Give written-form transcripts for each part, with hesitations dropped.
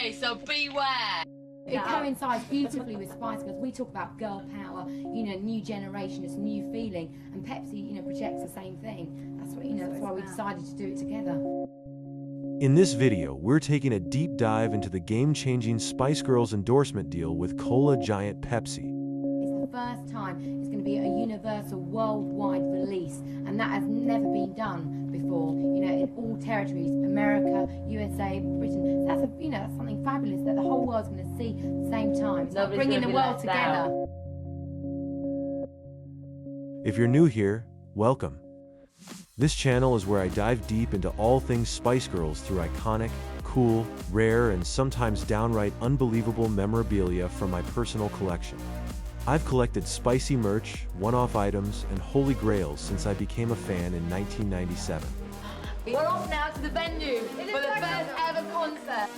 Okay, so beware. It coincides beautifully with Spice Girls. We talk about girl power, new generation, this new feeling, and Pepsi, projects the same thing. That's what, that's why we decided to do it together. In this video, we're taking a deep dive into the game-changing Spice Girls endorsement deal with cola giant Pepsi. It's the first time it's going to be a universal, worldwide release, and that has never been done before. In all territories, America, USA, Britain. That's that's something fabulous that the whole world's going to see at the same time. It's like bringing the world together. If you're new here, welcome. This channel is where I dive deep into all things Spice Girls through iconic, cool, rare, and sometimes downright unbelievable memorabilia from my personal collection. I've collected spicy merch, one-off items, and holy grails since I became a fan in 1997. We're off now to the venue for the first ever concert.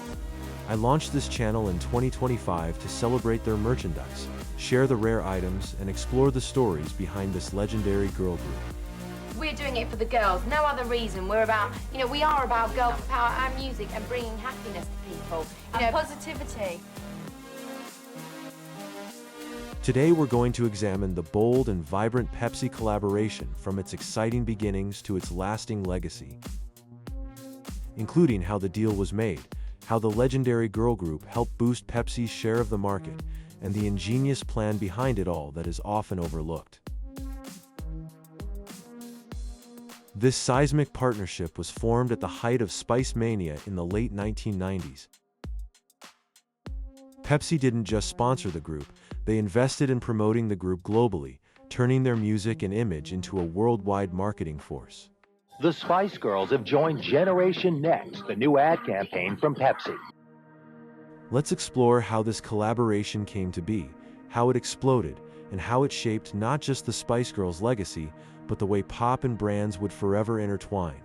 I launched this channel in 2025 to celebrate their merchandise, share the rare items, and explore the stories behind this legendary girl group. We're doing it for the girls, no other reason. We're about, we are about girl power and music and bringing happiness to people. And positivity. Today we're going to examine the bold and vibrant Pepsi collaboration from its exciting beginnings to its lasting legacy, including how the deal was made, how the legendary girl group helped boost Pepsi's share of the market, and the ingenious plan behind it all that is often overlooked. This seismic partnership was formed at the height of Spicemania in the late 1990s. Pepsi didn't just sponsor the group, they invested in promoting the group globally, turning their music and image into a worldwide marketing force. The Spice Girls have joined Generation Next, the new ad campaign from Pepsi. Let's explore how this collaboration came to be, how it exploded, and how it shaped not just the Spice Girls' legacy, but the way pop and brands would forever intertwine.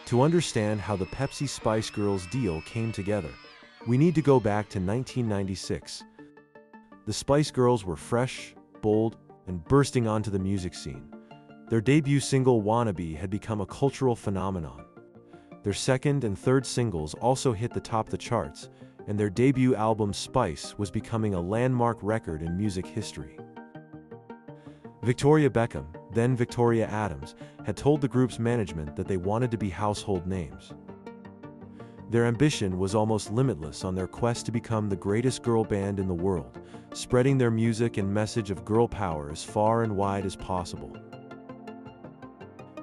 To understand how the Pepsi Spice Girls deal came together, we need to go back to 1996. The Spice Girls were fresh, bold, and bursting onto the music scene. Their debut single, Wannabe, had become a cultural phenomenon. Their second and third singles also hit the top of the charts, and their debut album, Spice, was becoming a landmark record in music history. Victoria Beckham, then Victoria Adams, had told the group's management that they wanted to be household names. Their ambition was almost limitless on their quest to become the greatest girl band in the world, spreading their music and message of girl power as far and wide as possible.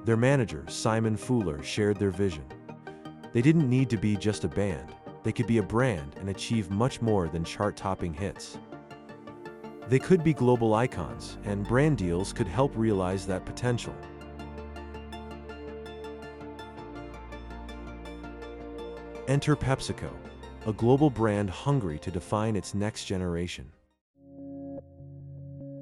Their manager, Simon Fuller, shared their vision. They didn't need to be just a band, they could be a brand and achieve much more than chart-topping hits. They could be global icons, and brand deals could help realize that potential. Enter PepsiCo, a global brand hungry to define its next generation.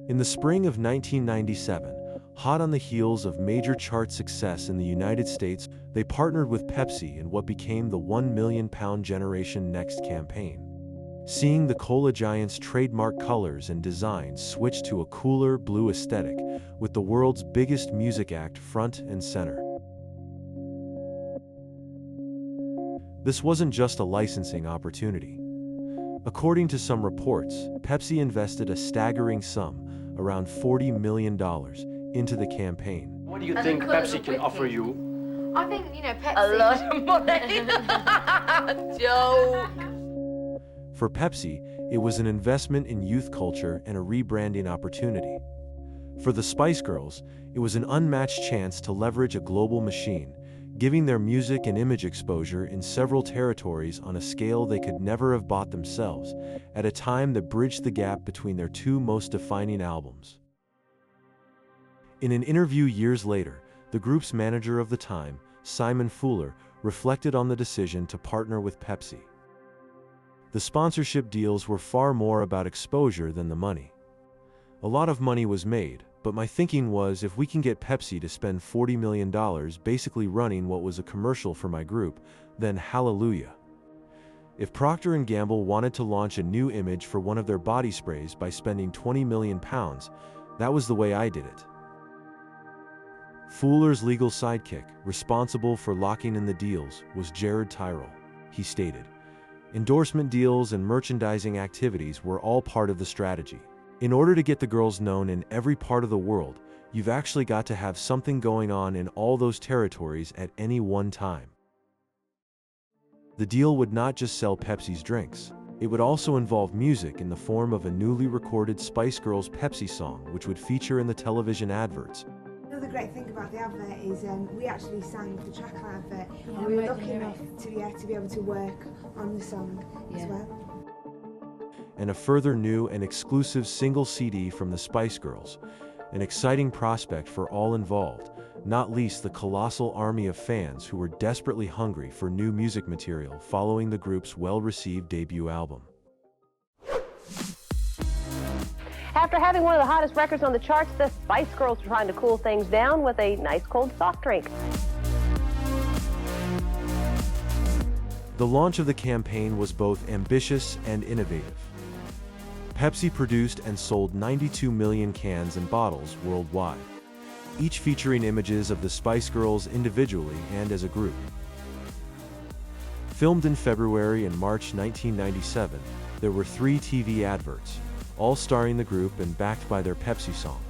In the spring of 1997, hot on the heels of major chart success in the United States, they partnered with Pepsi in what became the £1 million Generation Next campaign. Seeing the cola giant's trademark colors and designs switch to a cooler blue aesthetic, with the world's biggest music act front and center. This wasn't just a licensing opportunity. According to some reports, Pepsi invested a staggering sum, around $40 million, into the campaign. What do you think Pepsi can offer you? I think, Pepsi... A lot of money. Joke. For Pepsi, it was an investment in youth culture and a rebranding opportunity. For the Spice Girls, it was an unmatched chance to leverage a global machine, giving their music and image exposure in several territories on a scale they could never have bought themselves, at a time that bridged the gap between their two most defining albums. In an interview years later, the group's manager of the time, Simon Fuller, reflected on the decision to partner with Pepsi. The sponsorship deals were far more about exposure than the money. A lot of money was made, But my thinking was, if we can get Pepsi to spend $40 million basically running what was a commercial for my group, then hallelujah. If Procter & Gamble wanted to launch a new image for one of their body sprays by spending £20 million, that was the way I did it. Fuller's legal sidekick, responsible for locking in the deals, was Jared Tyrrell. He stated, "Endorsement deals and merchandising activities were all part of the strategy. In order to get the girls known in every part of the world, you've actually got to have something going on in all those territories at any one time." The deal would not just sell Pepsi's drinks. It would also involve music in the form of a newly recorded Spice Girls Pepsi song, which would feature in the television adverts. Another great thing about the advert is we actually sang the track on advert, Yeah, and we were right, lucky yeah. enough to be able to work on the song as Yeah. well. And a further new and exclusive single CD from the Spice Girls, an exciting prospect for all involved, not least the colossal army of fans who were desperately hungry for new music material following the group's well-received debut album. After having one of the hottest records on the charts, the Spice Girls are trying to cool things down with a nice cold soft drink. The launch of the campaign was both ambitious and innovative. Pepsi produced and sold 92 million cans and bottles worldwide, each featuring images of the Spice Girls individually and as a group. Filmed in February and March 1997, there were 3 TV adverts, all starring the group and backed by their Pepsi song,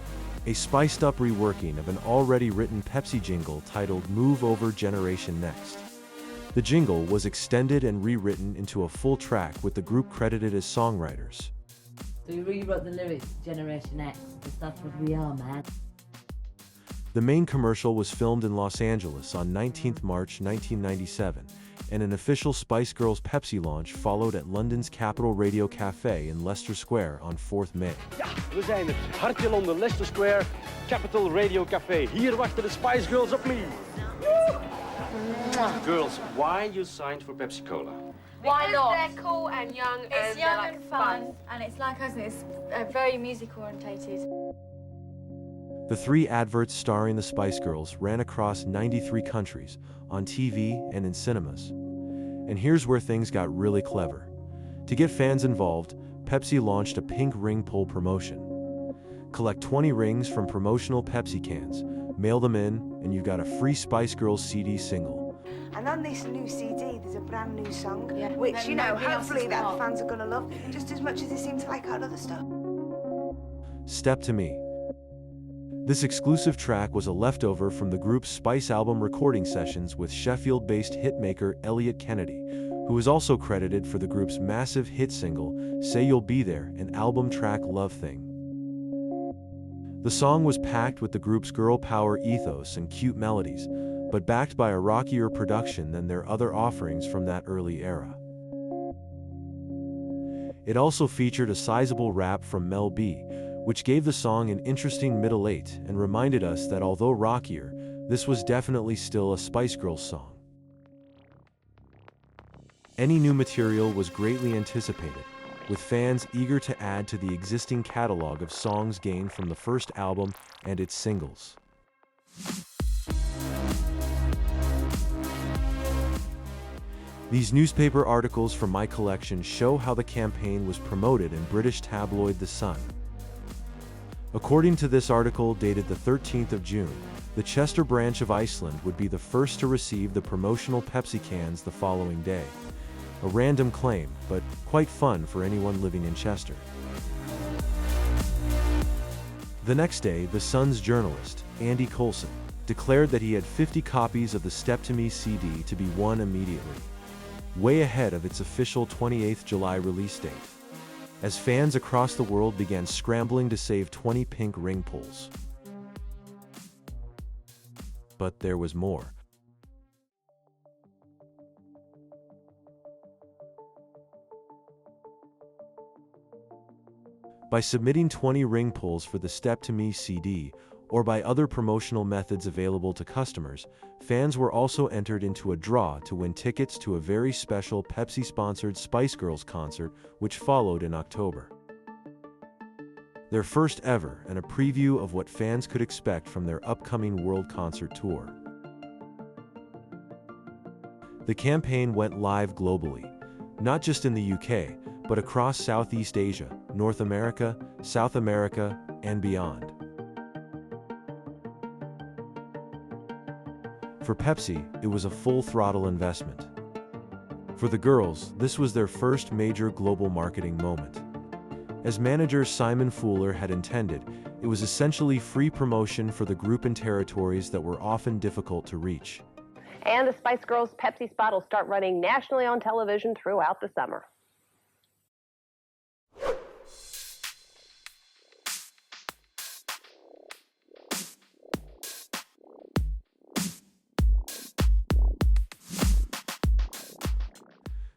a spiced-up reworking of an already written Pepsi jingle titled "Move Over Generation Next." The jingle was extended and rewritten into a full track with the group credited as songwriters. So you rewrote the lyrics, Generation X, because that's what we are, man. The main commercial was filmed in Los Angeles on 19 March 1997, and an official Spice Girls Pepsi launch followed at London's Capital Radio Café in Leicester Square on 4th May. Ja, we zijn het. Hartje Londen, Leicester Square, Capital Radio Café. Hier wachten de Spice Girls op me. Girls, why you signed for Pepsi Cola? Why not? They're cool and young. It's and young they're, and like, fun, and it's like us, and it's very music orientated. The 3 adverts starring the Spice Girls ran across 93 countries, on TV and in cinemas. And here's where things got really clever. To get fans involved, Pepsi launched a pink ring pull promotion. Collect 20 rings from promotional Pepsi cans, mail them in, and you've got a free Spice Girls CD single. And on this new CD, there's a brand new song, Yeah. which, And you know, nobody else hopefully has that the got. fans are going to love, just as much as they seem to like our other stuff. Step to Me. This exclusive track was a leftover from the group's Spice album recording sessions with Sheffield-based hitmaker Elliot Kennedy, who is also credited for the group's massive hit single, Say You'll Be There, and album track Love Thing. The song was packed with the group's girl power ethos and cute melodies, but backed by a rockier production than their other offerings from that early era. It also featured a sizable rap from Mel B, which gave the song an interesting middle 8 and reminded us that although rockier, this was definitely still a Spice Girls song. Any new material was greatly anticipated, with fans eager to add to the existing catalog of songs gained from the first album and its singles. These newspaper articles from my collection show how the campaign was promoted in British tabloid The Sun. According to this article dated the 13th of June, the Chester branch of Iceland would be the first to receive the promotional Pepsi cans the following day. A random claim, but quite fun for anyone living in Chester. The next day, The Sun's journalist, Andy Coulson, declared that he had 50 copies of the Step to Me CD to be won immediately, way ahead of its official 28th July release date, as fans across the world began scrambling to save 20 pink ring pulls. But there was more. By submitting 20 ring pulls for the Step to Me CD, or by other promotional methods available to customers, fans were also entered into a draw to win tickets to a very special Pepsi-sponsored Spice Girls concert, which followed in October. their first ever and a preview of what fans could expect from their upcoming world concert tour. The campaign went live globally, not just in the UK, but across Southeast Asia, North America, South America, and beyond. For Pepsi, it was a full-throttle investment. For the girls, this was their first major global marketing moment. As manager Simon Fuller had intended, it was essentially free promotion for the group in territories that were often difficult to reach. And the Spice Girls Pepsi spot will start running nationally on television throughout the summer.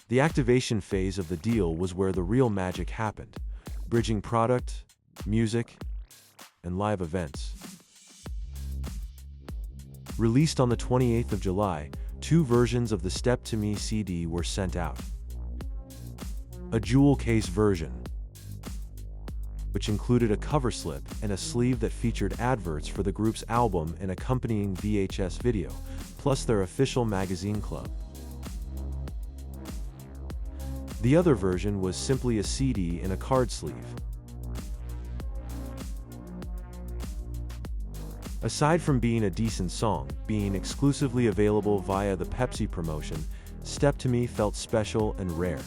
The activation phase of the deal was where the real magic happened, bridging product, music, and live events. Released on the 28th of July, 2 versions of the Step to Me CD were sent out. A jewel case version, which included a cover slip and a sleeve that featured adverts for the group's album and accompanying VHS video, plus their official magazine club. The other version was simply a CD in a card sleeve. Aside from being a decent song, being exclusively available via the Pepsi promotion, Step to Me felt special and rare.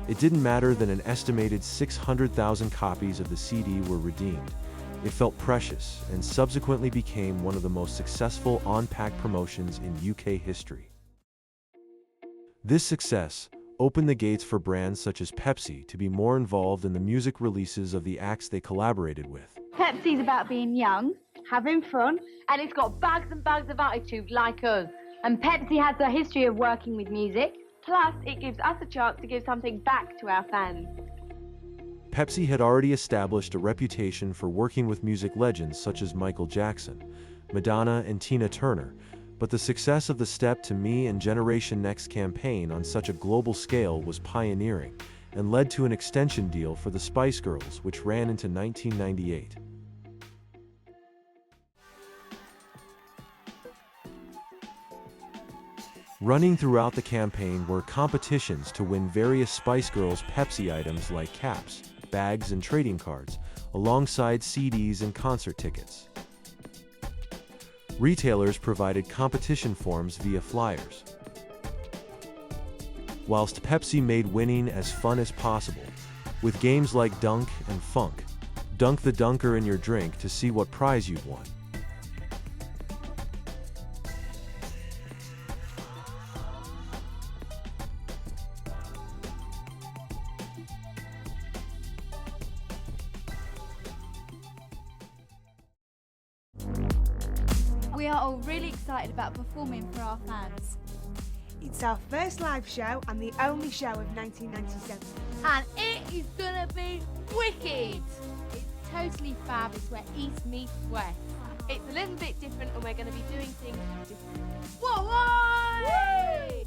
It didn't matter that an estimated 600,000 copies of the CD were redeemed. It felt precious and subsequently became one of the most successful on-pack promotions in UK history. This success opened the gates for brands such as Pepsi to be more involved in the music releases of the acts they collaborated with. Pepsi's about being young, having fun, and it's got bags and bags of attitude like us. And Pepsi has a history of working with music. Plus, it gives us a chance to give something back to our fans. Pepsi had already established a reputation for working with music legends such as Michael Jackson, Madonna, and Tina Turner, but the success of the Step to Me and Generation Next campaign on such a global scale was pioneering and led to an extension deal for the Spice Girls, which ran into 1998. Running throughout the campaign were competitions to win various Spice Girls Pepsi items like caps, bags, and trading cards, alongside CDs and concert tickets. Retailers provided competition forms via flyers. Whilst Pepsi made winning as fun as possible, with games like Dunk and Funk. Dunk the dunker in your drink to see what prize you'd won. We are all really excited about performing for our fans. It's our first live show and the only show of 1997. And it is gonna be wicked! It's totally fab. It's where East meets West. It's a little bit different and we're gonna be doing things differently. Whoa!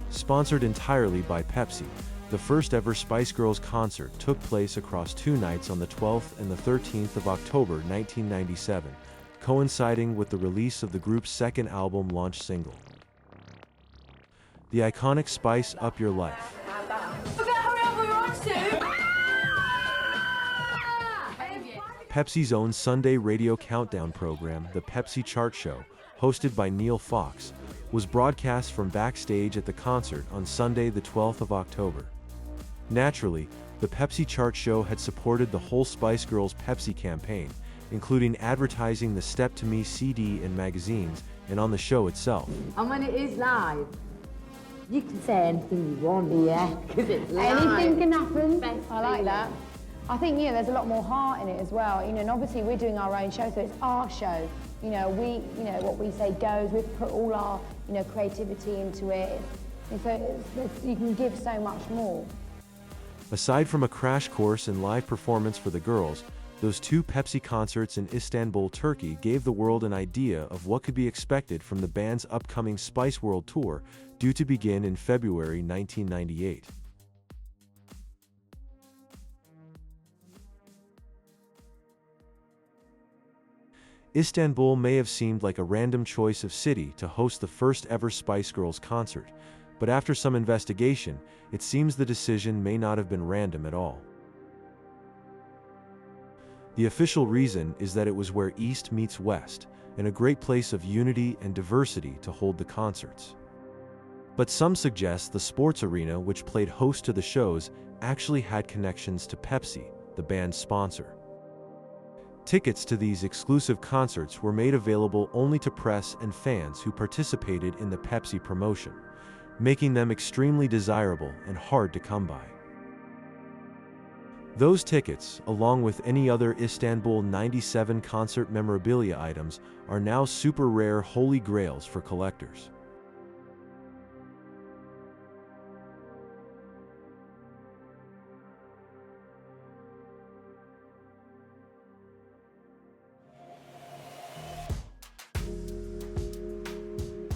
Sponsored entirely by Pepsi, the first ever Spice Girls concert took place across 2 nights on the 12th and the 13th of October 1997, coinciding with the release of the group's second album launch single. The iconic Spice Up Your Life. We're gonna hurry up, we're on to! Pepsi's own Sunday radio countdown program, the Pepsi Chart Show, hosted by Neil Fox, was broadcast from backstage at the concert on Sunday the 12th of October. Naturally, the Pepsi Chart Show had supported the whole Spice Girls Pepsi campaign, including advertising the Step to Me CD in magazines and on the show itself. And when it is live, you can say anything you want, yeah, because it's live. Anything can happen. I like that. I think, there's a lot more heart in it as well, and obviously we're doing our own show, so it's our show. What we say goes. We've put all our, creativity into it. And so you can give so much more. Aside from a crash course in live performance for the girls, those 2 Pepsi concerts in Istanbul, Turkey gave the world an idea of what could be expected from the band's upcoming Spice World Tour, due to begin in February 1998. Istanbul may have seemed like a random choice of city to host the first ever Spice Girls concert, but after some investigation, it seems the decision may not have been random at all. The official reason is that it was where East meets West, and a great place of unity and diversity to hold the concerts. But some suggest the sports arena which played host to the shows actually had connections to Pepsi, the band's sponsor. Tickets to these exclusive concerts were made available only to press and fans who participated in the Pepsi promotion, making them extremely desirable and hard to come by. Those tickets, along with any other Istanbul '97 concert memorabilia items, are now super rare holy grails for collectors.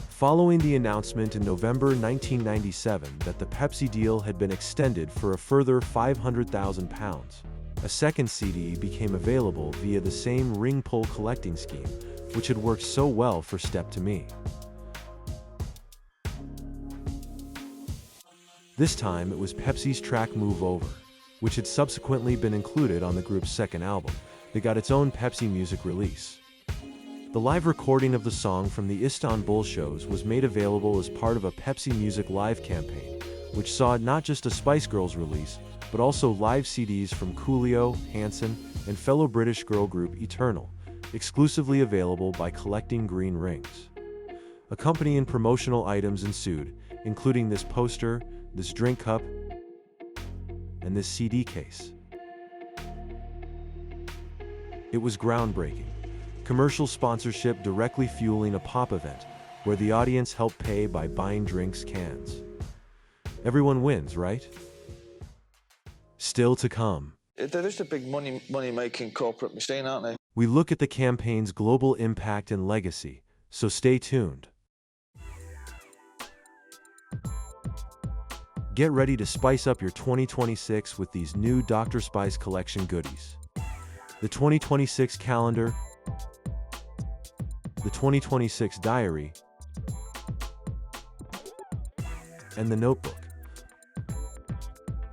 Following the announcement in November 1997 that the Pepsi deal had been extended for a further £500,000, a second CD became available via the same ring pull collecting scheme, which had worked so well for Step to Me. This time it was Pepsi's track Move Over, which had subsequently been included on the group's second album, that got its own Pepsi Music release. The live recording of the song from the Istanbul shows was made available as part of a Pepsi Music Live campaign, which saw not just a Spice Girls release, but also live CDs from Coolio, Hanson, and fellow British girl group Eternal, exclusively available by collecting green rings. Accompanying promotional items ensued, including this poster, this drink cup, and this CD case. It was groundbreaking. Commercial sponsorship directly fueling a pop event, where the audience helped pay by buying drinks cans. Everyone wins, right? Still to come. They're just a big money-making corporate machine, aren't they? We look at the campaign's global impact and legacy, so stay tuned. Get ready to spice up your 2026 with these new Dr. Spice collection goodies. The 2026 calendar, the 2026 diary, and the notebook.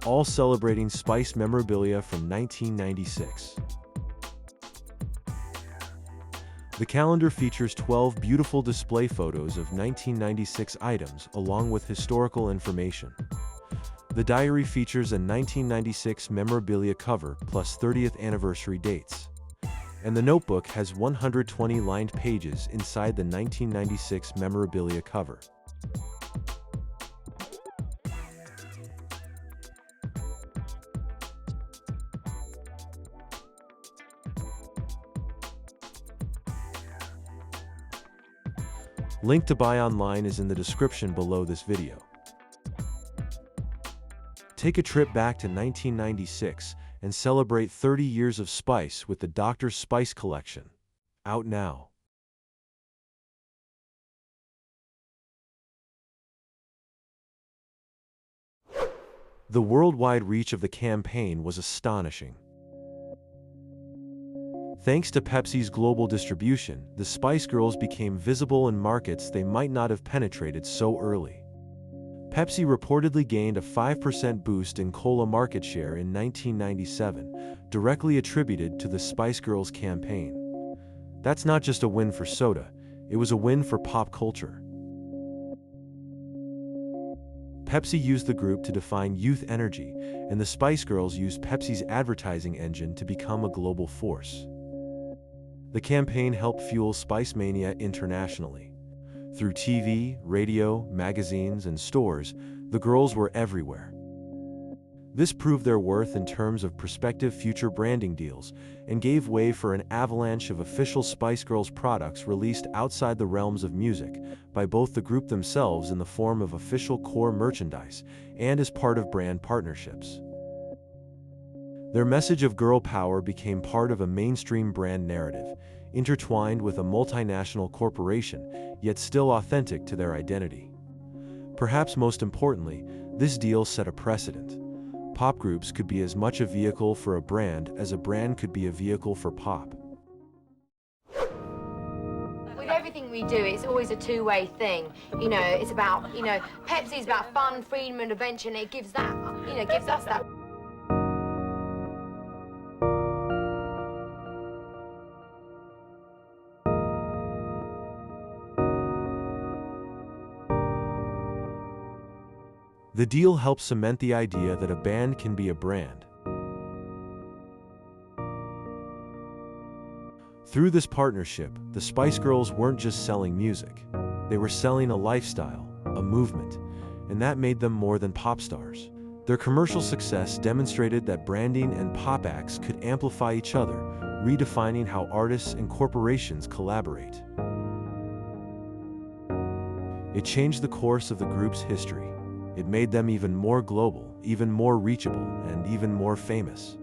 All celebrating Spice memorabilia from 1996. The calendar features 12 beautiful display photos of 1996 items along with historical information. The diary features a 1996 memorabilia cover plus 30th anniversary dates. And the notebook has 120 lined pages inside the 1996 memorabilia cover. Link to buy online is in the description below this video. Take a trip back to 1996 and celebrate 30 years of Spice with the Dr. Spice collection. Out now. The worldwide reach of the campaign was astonishing. Thanks to Pepsi's global distribution, the Spice Girls became visible in markets they might not have penetrated so early. Pepsi reportedly gained a 5% boost in cola market share in 1997, directly attributed to the Spice Girls campaign. That's not just a win for soda, it was a win for pop culture. Pepsi used the group to define youth energy, and the Spice Girls used Pepsi's advertising engine to become a global force. The campaign helped fuel Spicemania internationally. Through TV, radio, magazines, and stores, the girls were everywhere. This proved their worth in terms of prospective future branding deals and gave way for an avalanche of official Spice Girls products released outside the realms of music by both the group themselves in the form of official core merchandise and as part of brand partnerships. Their message of girl power became part of a mainstream brand narrative, intertwined with a multinational corporation, yet still authentic to their identity. Perhaps most importantly, this deal set a precedent. Pop groups could be as much a vehicle for a brand as a brand could be a vehicle for pop. everything we do, it's always a two-way thing. You know, it's about, you know, Pepsi's about fun, freedom and adventure, and it gives that, you know, gives us that. The deal helped cement the idea that a band can be a brand. Through this partnership, the Spice Girls weren't just selling music. They were selling a lifestyle, a movement, and that made them more than pop stars. Their commercial success demonstrated that branding and pop acts could amplify each other, redefining how artists and corporations collaborate. It changed the course of the group's history. It made them even more global, even more reachable, and even more famous.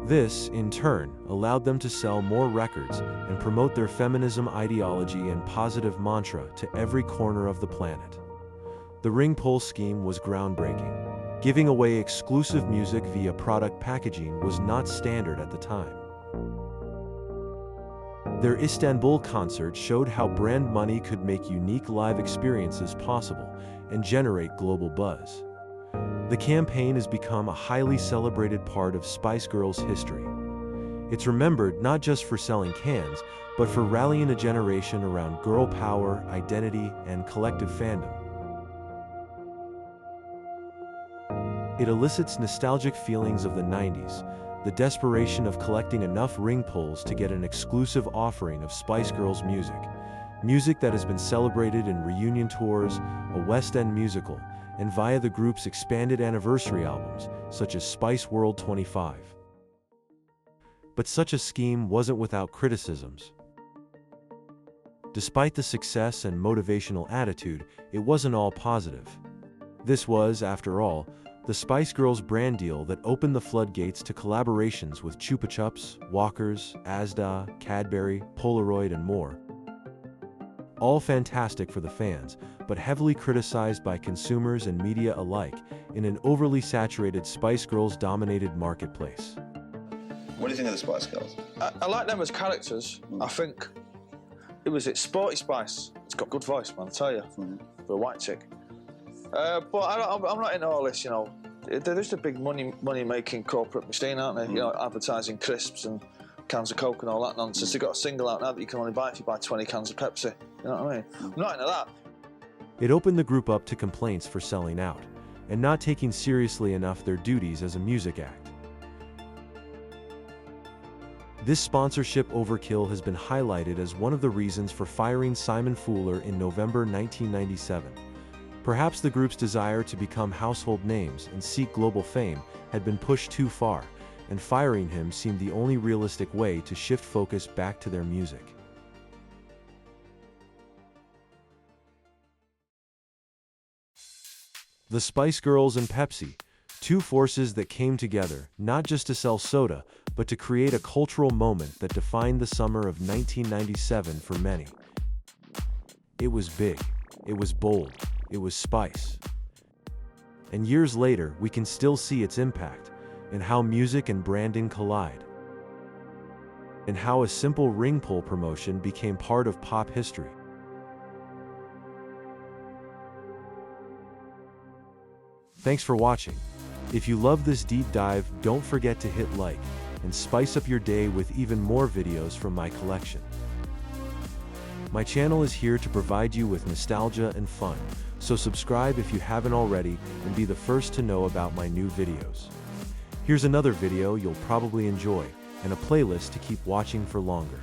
This, in turn, allowed them to sell more records and promote their feminism ideology and positive mantra to every corner of the planet. The ring pull scheme was groundbreaking. Giving away exclusive music via product packaging was not standard at the time. Their Istanbul concert showed how brand money could make unique live experiences possible and generate global buzz. The campaign has become a highly celebrated part of Spice Girls' history. It's remembered not just for selling cans, but for rallying a generation around girl power, identity, and collective fandom. It elicits nostalgic feelings of the 90s, the desperation of collecting enough ring pulls to get an exclusive offering of Spice Girls music that has been celebrated in reunion tours, a West End musical, and via the group's expanded anniversary albums, such as Spice World 25. But such a scheme wasn't without criticisms. Despite the success and motivational attitude, it wasn't all positive. This was, after all, the Spice Girls brand deal that opened the floodgates to collaborations with Chupa Chups, Walkers, Asda, Cadbury, Polaroid, and more. All fantastic for the fans, but heavily criticized by consumers and media alike in an overly saturated Spice Girls-dominated marketplace. What do you think of the Spice Girls? I like them as characters. I think Sporty Spice. It's got good voice, man, I tell you, for a white chick. But I'm not into all this, you know. They're just a big money-making corporate machine, aren't they? You know, advertising crisps and cans of Coke and all that nonsense. They've got a single out now that you can only buy if you buy 20 cans of Pepsi. You know what I mean? I'm not into that. It opened the group up to complaints for selling out, and not taking seriously enough their duties as a music act. This sponsorship overkill has been highlighted as one of the reasons for firing Simon Fuller in November 1997. Perhaps the group's desire to become household names and seek global fame had been pushed too far, and firing him seemed the only realistic way to shift focus back to their music. The Spice Girls and Pepsi, two forces that came together not just to sell soda, but to create a cultural moment that defined the summer of 1997 for many. It was big, it was bold, it was spice. And years later, we can still see its impact in how music and branding collide, and how a simple ring pull promotion became part of pop history. Thanks for watching. If you love this deep dive, don't forget to hit like and spice up your day with even more videos from my collection. My channel is here to provide you with nostalgia and fun, so subscribe if you haven't already and be the first to know about my new videos. Here's another video you'll probably enjoy, and a playlist to keep watching for longer.